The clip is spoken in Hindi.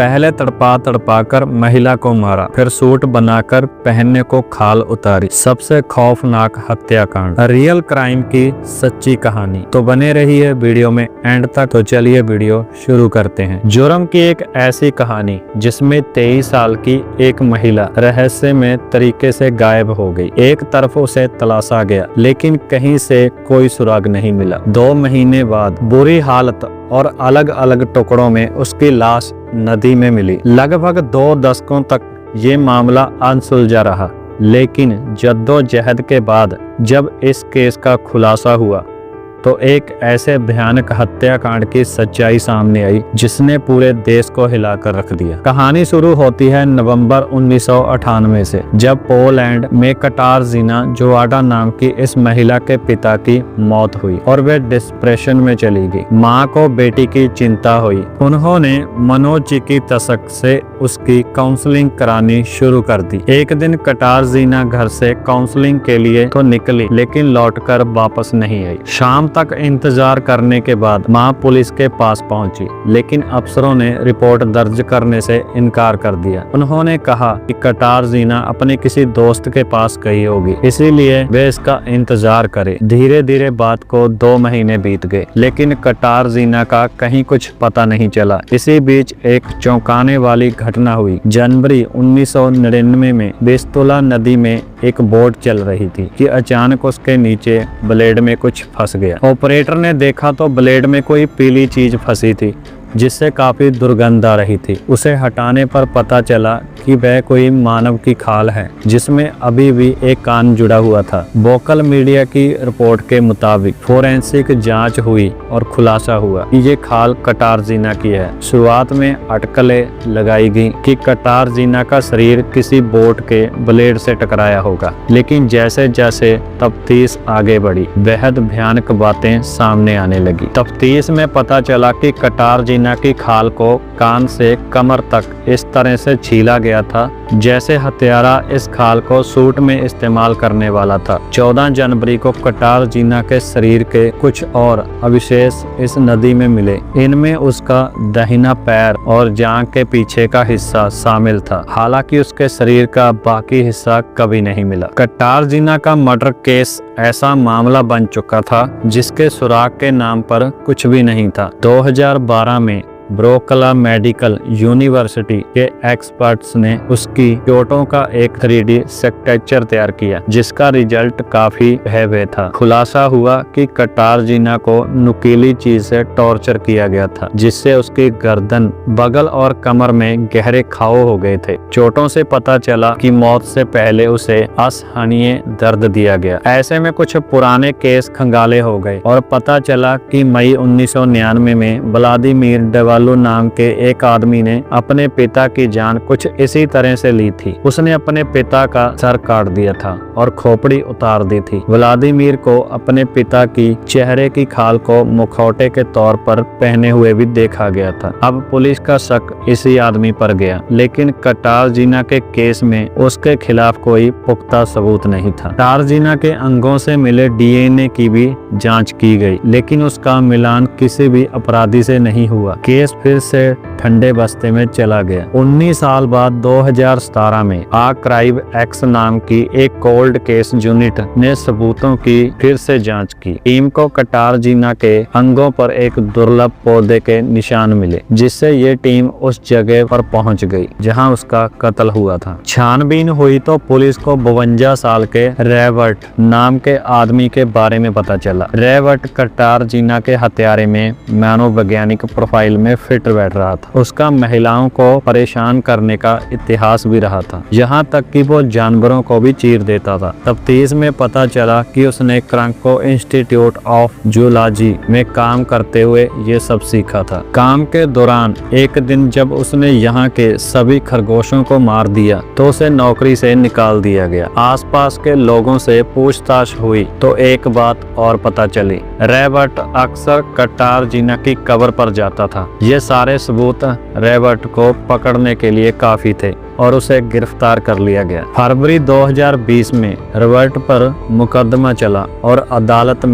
पहले तड़पा तड़पा कर महिला को मारा, फिर सूट बनाकर पहनने को खाल उतारी। सबसे खौफनाक हत्याकांड, रियल क्राइम की सच्ची कहानी। तो बने रहिए वीडियो में एंड तक। तो चलिए वीडियो शुरू करते हैं। जुर्म की एक ऐसी कहानी जिसमें 23 साल की एक महिला रहस्यमय तरीके से गायब हो गई। एक तरफ उसे तलाशा गया लेकिन कहीं से कोई सुराग नहीं मिला। 2 महीने बाद बुरी हालत और अलग अलग टुकड़ों में उसकी लाश नदी में मिली। लगभग 2 दशकों तक ये मामला अनसुलझा रहा, लेकिन जद्दोजहद के बाद जब इस केस का खुलासा हुआ तो एक ऐसे भयानक हत्याकांड की सच्चाई सामने आई जिसने पूरे देश को हिलाकर रख दिया। कहानी शुरू होती है नवंबर 1998 से, जब पोलैंड में कटारजीना जोआडा नाम की इस महिला के पिता की मौत हुई और वे डिप्रेशन में चली गई। मां को बेटी की चिंता हुई। उन्होंने मनोचिकित्सक से उसकी काउंसलिंग करानी शुरू कर दी। एक दिन कटारजीना घर से काउंसलिंग के लिए तो निकली, लेकिन लौटकर वापस नहीं आई। शाम तक इंतजार करने के बाद मां पुलिस के पास पहुंची, लेकिन अफसरों ने रिपोर्ट दर्ज करने से इनकार कर दिया। उन्होंने कहा कि कटारजीना अपने किसी दोस्त के पास गई होगी, इसीलिए वे इसका इंतजार करे। धीरे धीरे बात को 2 महीने बीत गए, लेकिन कटारजीना का कहीं कुछ पता नहीं चला। इसी बीच एक चौंकाने वाली घटना हुई। जनवरी 1999 में विस्तुला नदी में एक बोट चल रही थी कि अचानक उसके नीचे ब्लेड में कुछ फंस गया। ऑपरेटर ने देखा तो ब्लेड में कोई पीली चीज फंसी थी जिससे काफी दुर्गंध आ रही थी। उसे हटाने पर पता चला कि वह कोई मानव की खाल है जिसमें अभी भी एक कान जुड़ा हुआ था। लोकल मीडिया की रिपोर्ट के मुताबिक फोरेंसिक जांच हुई और खुलासा हुआ कि ये खाल कटारजीना की है। शुरुआत में अटकलें लगाई गई कि कटारजीना का शरीर किसी बोट के ब्लेड से टकराया होगा, लेकिन जैसे जैसे तफ्तीश आगे बढ़ी बेहद भयानक बातें सामने आने लगी। तफ्तीश में पता चला कि कटारजीना की खाल को कान से कमर तक इस तरह से छीला गया था जैसे हत्यारा इस खाल को सूट में इस्तेमाल करने वाला था। 14 जनवरी को कटारजीना के शरीर के कुछ और अवशेष इस नदी में मिले। इनमें उसका दाहिना पैर और जांघ के पीछे का हिस्सा शामिल था, हालांकि उसके शरीर का बाकी हिस्सा कभी नहीं मिला। कटारजीना का मर्डर केस ऐसा मामला बन चुका था जिसके सुराग के नाम पर कुछ भी नहीं था। 2012 में ब्रोकला मेडिकल यूनिवर्सिटी के एक्सपर्ट्स ने उसकी चोटों का एक 3D स्ट्रक्चर तैयार किया जिसका रिजल्ट काफी भयावह था। खुलासा हुआ कि कटारजीना को नुकीली चीज से टॉर्चर किया गया था जिससे उसकी गर्दन, बगल और कमर में गहरे घाव हो गए थे। चोटों से पता चला कि मौत से पहले उसे असहनीय दर्द दिया गया। ऐसे में कुछ पुराने केस खंगाले हो गए और पता चला कि मई 1999 में व्लादिमीर नाम के एक आदमी ने अपने पिता की जान कुछ इसी तरह से ली थी। उसने अपने पिता का सर काट दिया था और खोपड़ी उतार दी थी। व्लादिमीर को अपने पिता की चेहरे की खाल को मुखौटे के तौर पर पहने हुए भी देखा गया था। अब पुलिस का शक इसी आदमी पर गया, लेकिन कटारजीना के केस में उसके खिलाफ कोई पुख्ता सबूत नहीं था। कटारजीना के अंगों से मिले DNA की भी जाँच की गई, लेकिन उसका मिलान किसी भी अपराधी से नहीं हुआ। केस फिर से ठंडे बस्ते में चला गया। 19 साल बाद 2017 में आर्काइव एक्स नाम की एक कोल्ड केस यूनिट ने सबूतों की फिर से जांच की। टीम को कटारजीना के अंगों पर एक दुर्लभ पौधे के निशान मिले, जिससे ये टीम उस जगह पर पहुंच गई जहां उसका कत्ल हुआ था। छानबीन हुई तो पुलिस को 52 साल के रॉबर्ट नाम के आदमी के बारे में पता चला। रॉबर्ट कटारजीना के हत्यारे में मनोवैज्ञानिक प्रोफाइल में फिट बैठ रहा था। उसका महिलाओं को परेशान करने का इतिहास भी रहा था, यहाँ तक कि वो जानवरों को भी चीर देता था। तफ्तीश में पता चला कि उसने क्रांको इंस्टीट्यूट ऑफ जूलॉजी में काम करते हुए ये सब सीखा था। काम के दौरान एक दिन जब उसने यहाँ के सभी खरगोशों को मार दिया तो उसे नौकरी से निकाल दिया गया। आसपास के लोगों से पूछताछ हुई तो एक बात और पता चली, रॉबर्ट अक्सर कटारजीना की कब्र पर जाता था। ये सारे सबूत रॉबर्ट को पकड़ने के लिए काफी थे और उसे गिरफ्तार कर लिया गया। फरवरी 2020 में रॉबर्ट पर मुकदमा चला और अदालत में